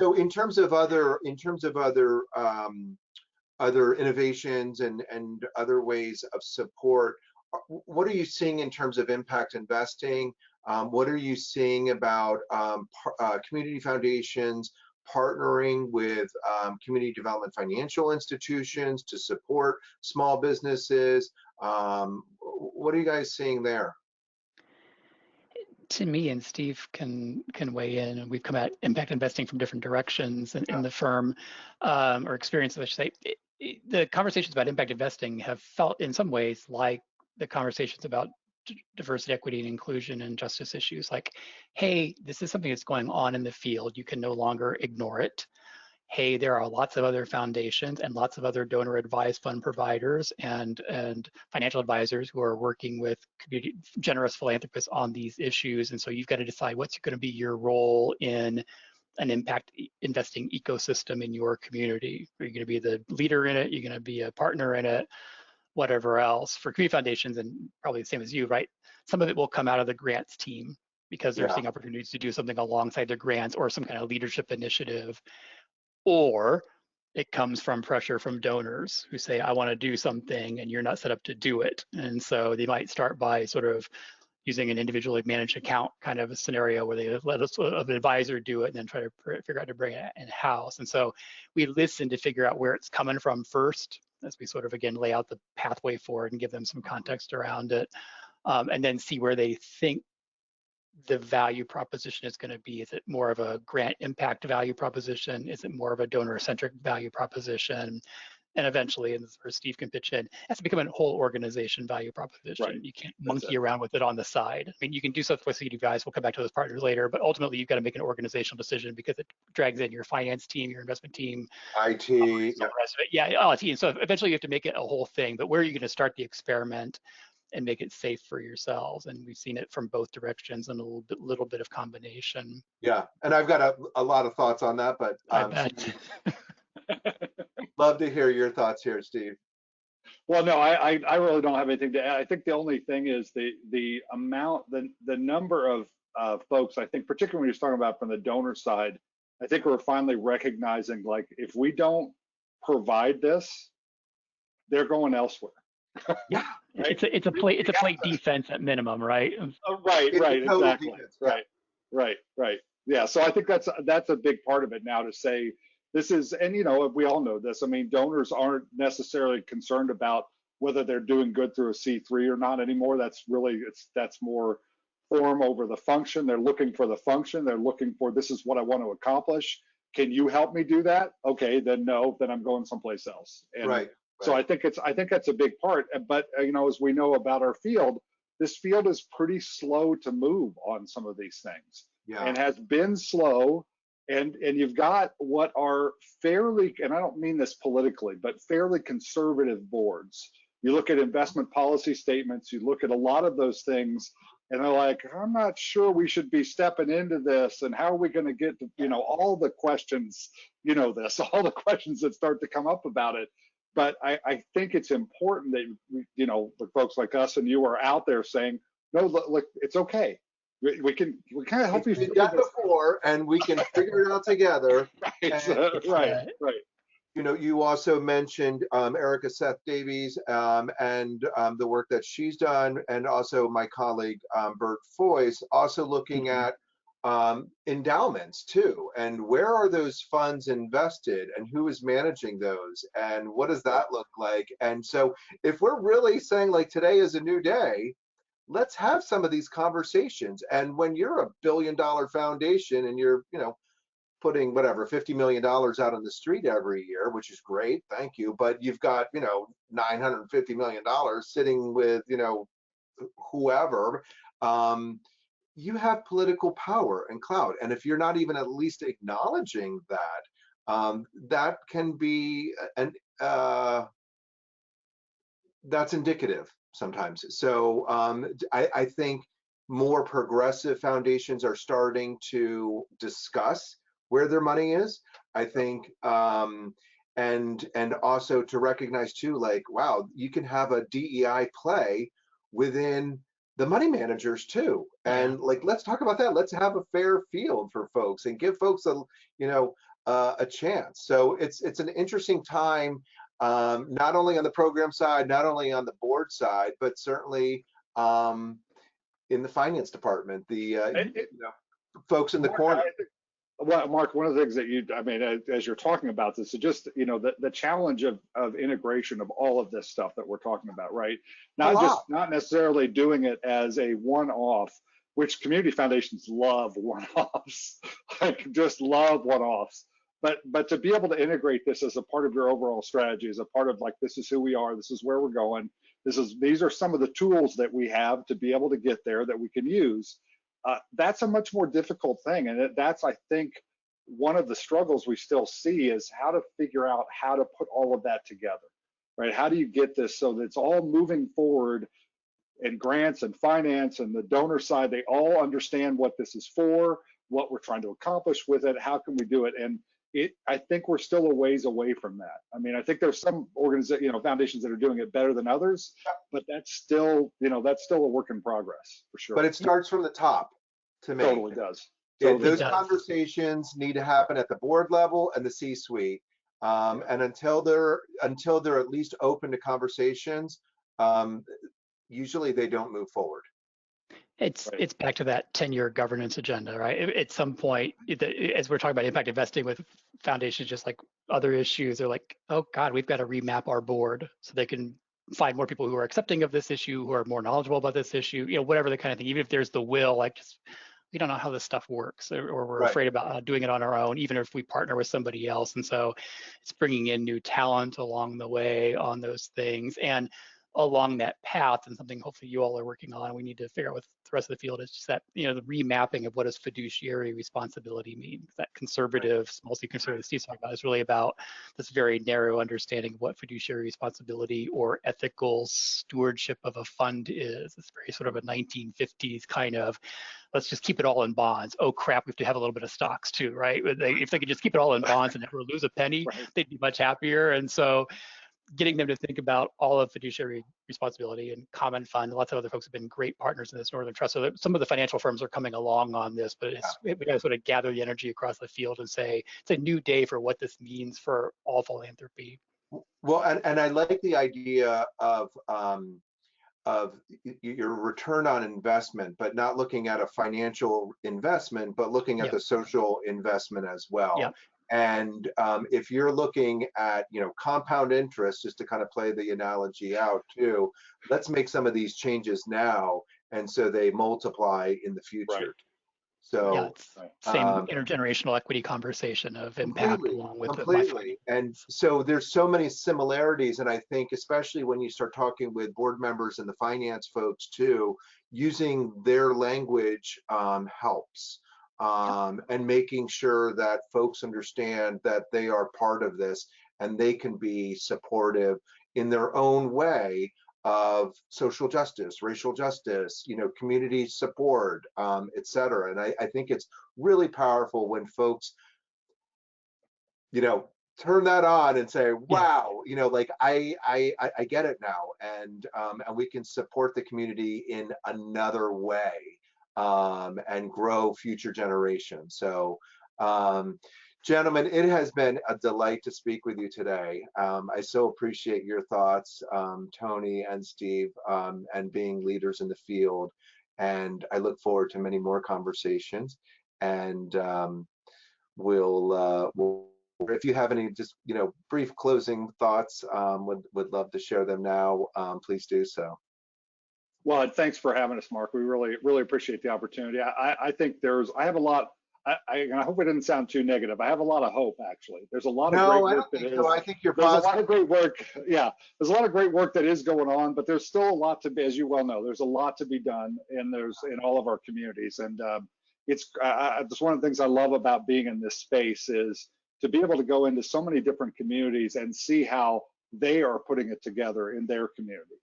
So in terms of other innovations and other ways of support, what are you seeing in terms of impact investing? What are you seeing about community foundations partnering with community development financial institutions to support small businesses? What are you guys seeing there? To me, and Steve can weigh in, and we've come at impact investing from different directions in the firm, or experiences, I should say. The conversations about impact investing have felt in some ways like the conversations about diversity, equity, and inclusion and justice issues. Like, hey, this is something that's going on in the field. You can no longer ignore it. Hey, there are lots of other foundations and lots of other donor advised fund providers and financial advisors who are working with community generous philanthropists on these issues. And so you've got to decide what's going to be your role in an impact investing ecosystem in your community. Are you going to be the leader in it? You're going to be a partner in it? Whatever else. For community foundations, and probably the same as you, right? Some of it will come out of the grants team because they're Yeah. seeing opportunities to do something alongside their grants or some kind of leadership initiative. Or it comes from pressure from donors who say, I want to do something and you're not set up to do it. And so they might start by sort of using an individually managed account kind of a scenario where they let us an advisor do it and then try to figure out to bring it in-house. And so we listen to figure out where it's coming from first as we sort of, again, lay out the pathway forward and give them some context around it, and then see where they think the value proposition is going to be. Is it more of a grant impact value proposition? Is it more of a donor-centric value proposition? And eventually, and this is where Steve can pitch in, it has to become a whole organization value proposition. Right. You can't monkey around with it on the side. I mean, you can do stuff with you guys. We'll come back to those partners later, but ultimately you've got to make an organizational decision because it drags in your finance team, your investment team, IT, all the rest of it. Yeah, IT. And so eventually you have to make it a whole thing. But where are you going to start the experiment and make it safe for yourselves? And we've seen it from both directions and a little bit of combination. yeah. And I've got a lot of thoughts on that, but I bet. love to hear your thoughts here, Steve. Well, no, I really don't have anything to add. I think the only thing is the amount, the number of folks, I think, particularly when you're talking about from the donor side, I think we're finally recognizing, like, if we don't provide this, they're going elsewhere. Yeah. Right? It's a plate defense at minimum, right? Right, exactly. Defense. Right. Yeah, so I think that's a big part of it now, to say this is, and we all know this. I mean, donors aren't necessarily concerned about whether they're doing good through a C3 or not anymore. That's more form over the function. They're looking for the function. They're looking for, this is what I want to accomplish. Can you help me do that? Okay, then no, then I'm going someplace else. And Right. so I think that's a big part. But as we know about our field, this field is pretty slow to move on some of these things, and has been slow. And you've got what are fairly, and I don't mean this politically, but fairly conservative boards. You look at investment policy statements, you look at a lot of those things, and they're like, I'm not sure we should be stepping into this, and how are we going to get to, all the questions, all the questions that start to come up about it. But I think it's important that, the folks like us and you are out there saying, no, look, it's okay. We can kind of help you. We've done before, and we can figure it out together. Right. You also mentioned Erica Seth Davies and the work that she's done, and also my colleague Bert Foyce, also looking at endowments too, and where are those funds invested, and who is managing those, and what does that look like? And so, if we're really saying, like, today is a new day, let's have some of these conversations. And when you're a billion-dollar foundation and you're, putting whatever $50 million out on the street every year, which is great, thank you, but you've got, $950 million sitting with, whoever, you have political power and clout. And if you're not even at least acknowledging that, that can be that's indicative sometimes. So I think more progressive foundations are starting to discuss where their money is. I think, and also to recognize too, like, wow, you can have a DEI play within the money managers too. And like, let's talk about that. Let's have a fair field for folks and give folks a a chance. So it's an interesting time, not only on the program side, not only on the board side, but certainly in the finance department, the folks in the corner. Well, Mark, one of the things that I mean, as you're talking about this, is just, the challenge of integration of all of this stuff that we're talking about, right? Not necessarily doing it as a one-off, which community foundations love one-offs, like just love one-offs. But to be able to integrate this as a part of your overall strategy, as a part of like, this is who we are, this is where we're going, these are some of the tools that we have to be able to get there that we can use. That's a much more difficult thing, and that's, I think, one of the struggles we still see is how to figure out how to put all of that together, right? How do you get this so that it's all moving forward, and grants and finance and the donor side, they all understand what this is for, what we're trying to accomplish with it, how can we do it? And I think we're still a ways away from that. I mean, I think there's some foundations that are doing it better than others, but that's still a work in progress for sure. But it starts from the top, to me. Totally does. Totally Those conversations need to happen at the board level and the C-suite. And until they're at least open to conversations, usually they don't move forward. It's back to that 10-year governance agenda, right? At some point, as we're talking about impact investing with foundations, just like other issues, they're like, oh God, we've got to remap our board so they can find more people who are accepting of this issue, who are more knowledgeable about this issue, whatever the kind of thing. Even if there's the will, like just we don't know how this stuff works, or we're afraid about doing it on our own, even if we partner with somebody else. And so it's bringing in new talent along the way on those things. And along that path, and something hopefully you all are working on, we need to figure out with the rest of the field, is just that, the remapping of what does fiduciary responsibility mean. That conservative, mostly conservative Steve's talking about is really about this very narrow understanding of what fiduciary responsibility or ethical stewardship of a fund is. It's very sort of a 1950s kind of, let's just keep it all in bonds. Oh crap, we have to have a little bit of stocks too, right? If they could just keep it all in bonds and never lose a penny, they'd be much happier. And so getting them to think about all of fiduciary responsibility and common fund. Lots of other folks have been great partners in this Northern Trust. So some of the financial firms are coming along on this, but we got to sort of gather the energy across the field and say, it's a new day for what this means for all philanthropy. Well, and I like the idea of your return on investment, but not looking at a financial investment, but looking at the social investment as well. Yep. And if you're looking at, compound interest, just to kind of play the analogy out too, let's make some of these changes now, and so they multiply in the future. So same intergenerational equity conversation of impact along with completely. And so there's so many similarities, and I think especially when you start talking with board members and the finance folks too, using their language helps. And making sure that folks understand that they are part of this and they can be supportive in their own way of social justice, racial justice, community support, et cetera. And I think it's really powerful when folks, turn that on and say, wow, like I get it now. And we can support the community in another way. And grow future generations. So, gentlemen, it has been a delight to speak with you today. I so appreciate your thoughts, Tony and Steve, and being leaders in the field. And I look forward to many more conversations. And we'll, if you have any just brief closing thoughts, would love to share them now. Please do so. Well, thanks for having us, Mark. We really appreciate the opportunity. I think I have a lot. I hope it didn't sound too negative. I have a lot of hope, actually. There's a lot of great work that is. I think you're there's positive. a lot of great work. Yeah, there's a lot of great work that is going on, but there's still a lot to be, as you well know, there's a lot to be done, and there's in all of our communities. And it's one of the things I love about being in this space is to be able to go into so many different communities and see how they are putting it together in their community.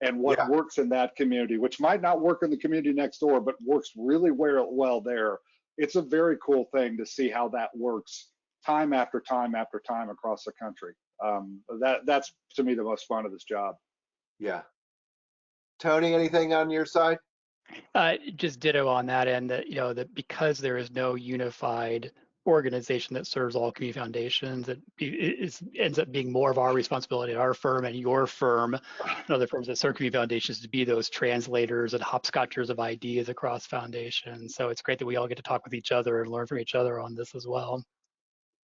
And what works in that community, which might not work in the community next door, but works really well there. It's a very cool thing to see how that works time after time after time across the country. That's to me the most fun of this job. Yeah. Tony, anything on your side? Just ditto on that end. That that because there is no unified organization that serves all community foundations. Ends up being more of our responsibility at our firm and your firm and other firms that serve community foundations to be those translators and hopscotchers of ideas across foundations. So it's great that we all get to talk with each other and learn from each other on this as well.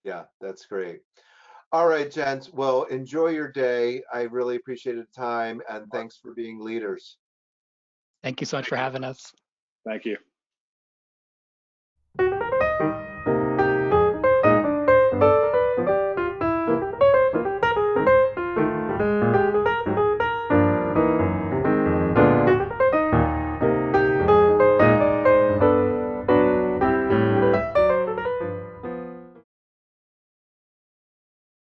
Yeah, that's great. All right, gents. Well, enjoy your day. I really appreciated the time, and thanks for being leaders. Thank you so much for having us. Thank you.